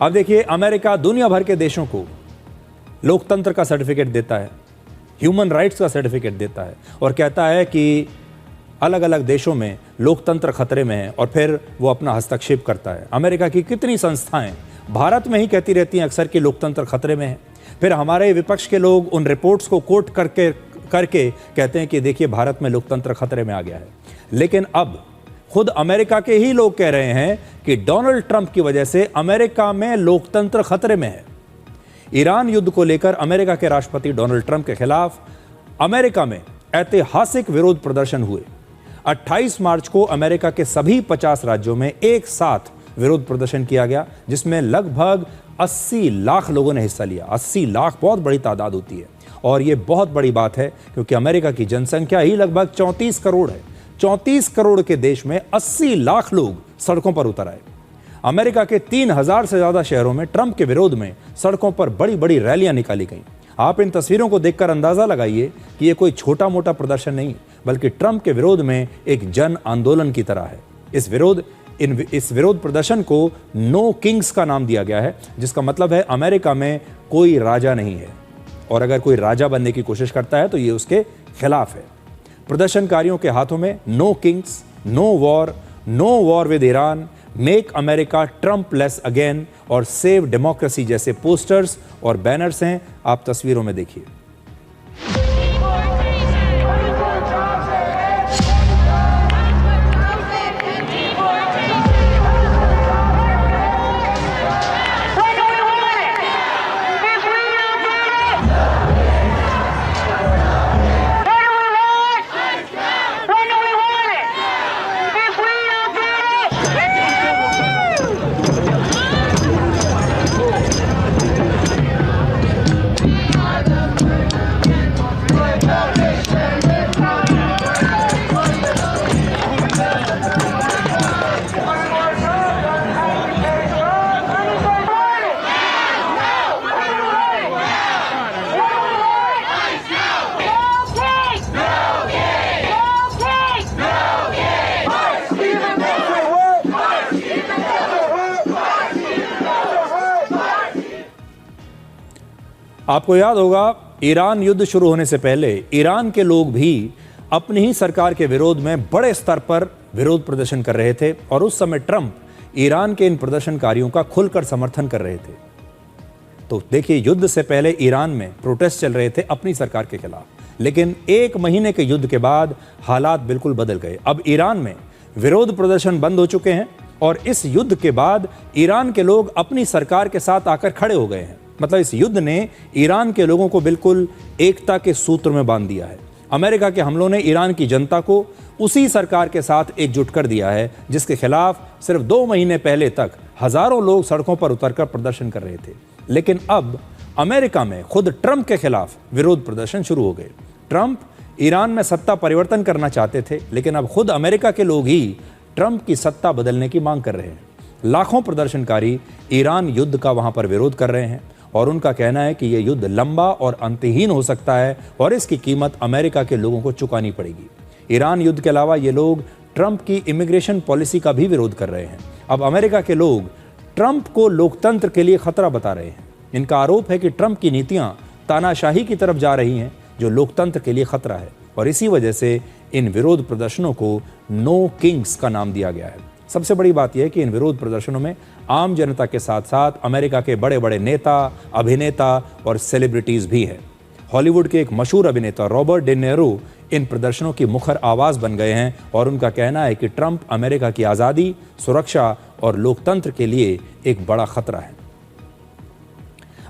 अब देखिए, अमेरिका दुनिया भर के देशों को लोकतंत्र का सर्टिफिकेट देता है, ह्यूमन राइट्स का सर्टिफिकेट देता है और कहता है कि अलग अलग देशों में लोकतंत्र खतरे में है और फिर वो अपना हस्तक्षेप करता है। अमेरिका की कितनी संस्थाएं भारत में ही कहती रहती हैं अक्सर कि लोकतंत्र खतरे में है, फिर हमारे विपक्ष के लोग उन रिपोर्ट्स को कोट करके कहते हैं कि देखिए भारत में लोकतंत्र खतरे में आ गया है। लेकिन अब खुद अमेरिका के ही लोग कह रहे हैं कि डोनाल्ड ट्रंप की वजह से अमेरिका में लोकतंत्र खतरे में है। ईरान युद्ध को लेकर अमेरिका के राष्ट्रपति डोनाल्ड ट्रंप के खिलाफ अमेरिका में ऐतिहासिक विरोध प्रदर्शन हुए। 28 मार्च को अमेरिका के सभी 50 राज्यों में एक साथ विरोध प्रदर्शन किया गया, जिसमें लगभग 80 लाख लोगों ने हिस्सा लिया। 80 लाख बहुत बड़ी तादाद होती है और यह बहुत बड़ी बात है क्योंकि अमेरिका की जनसंख्या ही लगभग 34 करोड़ है। 34 करोड़ के देश में 80 लाख लोग सड़कों पर उतर आए। अमेरिका के 3000 से ज्यादा शहरों में ट्रंप के विरोध में सड़कों पर बड़ी बड़ी रैलियां निकाली गईं। आप इन तस्वीरों को देखकर अंदाजा लगाइए कि यह कोई छोटा मोटा प्रदर्शन नहीं, बल्कि ट्रंप के विरोध में एक जन आंदोलन की तरह है। इस विरोध प्रदर्शन को नो किंग्स का नाम दिया गया है, जिसका मतलब है अमेरिका में कोई राजा नहीं है और अगर कोई राजा बनने की कोशिश करता है तो ये उसके खिलाफ है। प्रदर्शनकारियों के हाथों में no kings, no war with Iran, make America Trump less again और सेव डेमोक्रेसी जैसे पोस्टर्स और बैनर्स हैं। आप तस्वीरों में देखिए। आपको याद होगा, ईरान युद्ध शुरू होने से पहले ईरान के लोग भी अपनी ही सरकार के विरोध में बड़े स्तर पर विरोध प्रदर्शन कर रहे थे और उस समय ट्रंप ईरान के इन प्रदर्शनकारियों का खुलकर समर्थन कर रहे थे। तो देखिए, युद्ध से पहले ईरान में प्रोटेस्ट चल रहे थे अपनी सरकार के खिलाफ, लेकिन एक महीने के युद्ध के बाद हालात बिल्कुल बदल गए। अब ईरान में विरोध प्रदर्शन बंद हो चुके हैं और इस युद्ध के बाद ईरान के लोग अपनी सरकार के साथ आकर खड़े हो गए हैं। मतलब इस युद्ध ने ईरान के लोगों को बिल्कुल एकता के सूत्र में बांध दिया है। अमेरिका के हमलों ने ईरान की जनता को उसी सरकार के साथ एकजुट कर दिया है जिसके खिलाफ सिर्फ 2 महीने पहले तक हजारों लोग सड़कों पर उतरकर प्रदर्शन कर रहे थे। लेकिन अब अमेरिका में खुद ट्रंप के खिलाफ विरोध प्रदर्शन शुरू हो गए। ट्रंप ईरान में सत्ता परिवर्तन करना चाहते थे, लेकिन अब खुद अमेरिका के लोग ही ट्रंप की सत्ता बदलने की मांग कर रहे हैं। लाखों प्रदर्शनकारी ईरान युद्ध का वहां पर विरोध कर रहे हैं और उनका कहना है कि यह युद्ध लंबा और अंतहीन हो सकता है और इसकी कीमत अमेरिका के लोगों को चुकानी पड़ेगी। ईरान युद्ध के अलावा ये लोग ट्रंप की इमिग्रेशन पॉलिसी का भी विरोध कर रहे हैं। अब अमेरिका के लोग ट्रंप को लोकतंत्र के लिए खतरा बता रहे हैं। इनका आरोप है कि ट्रंप की नीतियां तानाशाही की तरफ जा रही हैं, जो लोकतंत्र के लिए खतरा है, और इसी वजह से इन विरोध प्रदर्शनों को नो किंग्स का नाम दिया गया है। सबसे बड़ी बात यह है कि इन विरोध प्रदर्शनों में आम जनता के साथ साथ अमेरिका के बड़े बड़े नेता, अभिनेता और सेलिब्रिटीज भी हैं। हॉलीवुड के एक मशहूर अभिनेता रॉबर्ट डे नीरो इन प्रदर्शनों की मुखर आवाज बन गए हैं और उनका कहना है कि ट्रंप अमेरिका की आज़ादी, सुरक्षा और लोकतंत्र के लिए एक बड़ा खतरा है।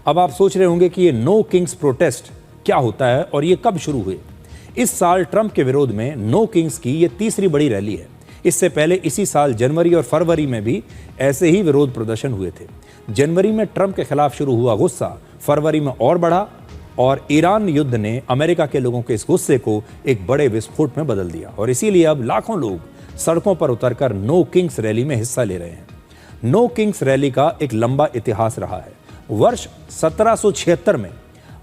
अब आप सोच रहे होंगे कि ये नो किंग्स प्रोटेस्ट क्या होता है और ये कब शुरू हुए। इस साल ट्रंप के विरोध में नो किंग्स की ये तीसरी बड़ी रैली है। इससे पहले इसी साल जनवरी और फरवरी में भी ऐसे ही विरोध प्रदर्शन हुए थे। जनवरी में ट्रंप के खिलाफ शुरू हुआ गुस्सा फरवरी में और बढ़ा और ईरान युद्ध ने अमेरिका के लोगों के इस गुस्से को एक बड़े विस्फोट में बदल दिया और इसीलिए अब लाखों लोग सड़कों पर उतरकर नो किंग्स रैली में हिस्सा ले रहे हैं। नो किंग्स रैली का एक लंबा इतिहास रहा है। वर्ष 1776 में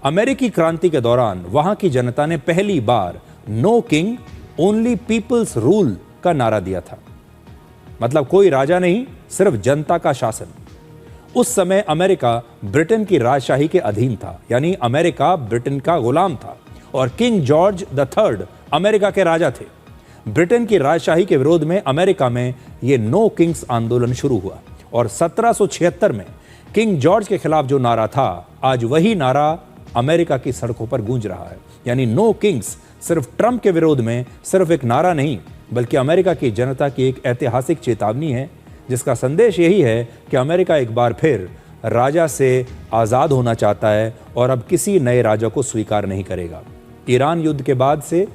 अमेरिकी क्रांति के दौरान वहां की जनता ने पहली बार no king only people's rule का नारा दिया था। मतलब कोई राजा नहीं, सिर्फ जनता का शासन। उस समय अमेरिका ब्रिटेन की राजशाही के अधीन था, यानी अमेरिका ब्रिटेन का गुलाम था और किंग जॉर्ज III अमेरिका के राजा थे। ब्रिटेन की राजशाही के विरोध में अमेरिका में यह नो किंग्स आंदोलन शुरू हुआ और 1776 में किंग जॉर्ज के खिलाफ जो नारा था, आज वही नारा अमेरिका की सड़कों पर गूंज रहा है। यानी नो किंग्स सिर्फ ट्रंप के विरोध में सिर्फ एक नारा नहीं, बल्कि अमेरिका की जनता की एक ऐतिहासिक चेतावनी है, जिसका संदेश यही है कि अमेरिका एक बार फिर राजा से आज़ाद होना चाहता है और अब किसी नए राजा को स्वीकार नहीं करेगा। ईरान युद्ध के बाद से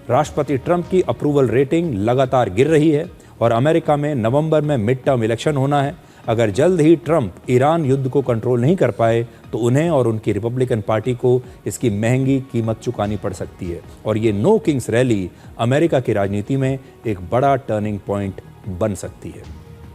राष्ट्रपति ट्रंप की अप्रूवल रेटिंग लगातार गिर रही है और अमेरिका में नवंबर में मिड टर्म इलेक्शन होना है। अगर जल्द ही ट्रंप ईरान युद्ध को कंट्रोल नहीं कर पाए तो उन्हें और उनकी रिपब्लिकन पार्टी को इसकी महंगी कीमत चुकानी पड़ सकती है और ये नो किंग्स रैली अमेरिका की राजनीति में एक बड़ा टर्निंग पॉइंट बन सकती है।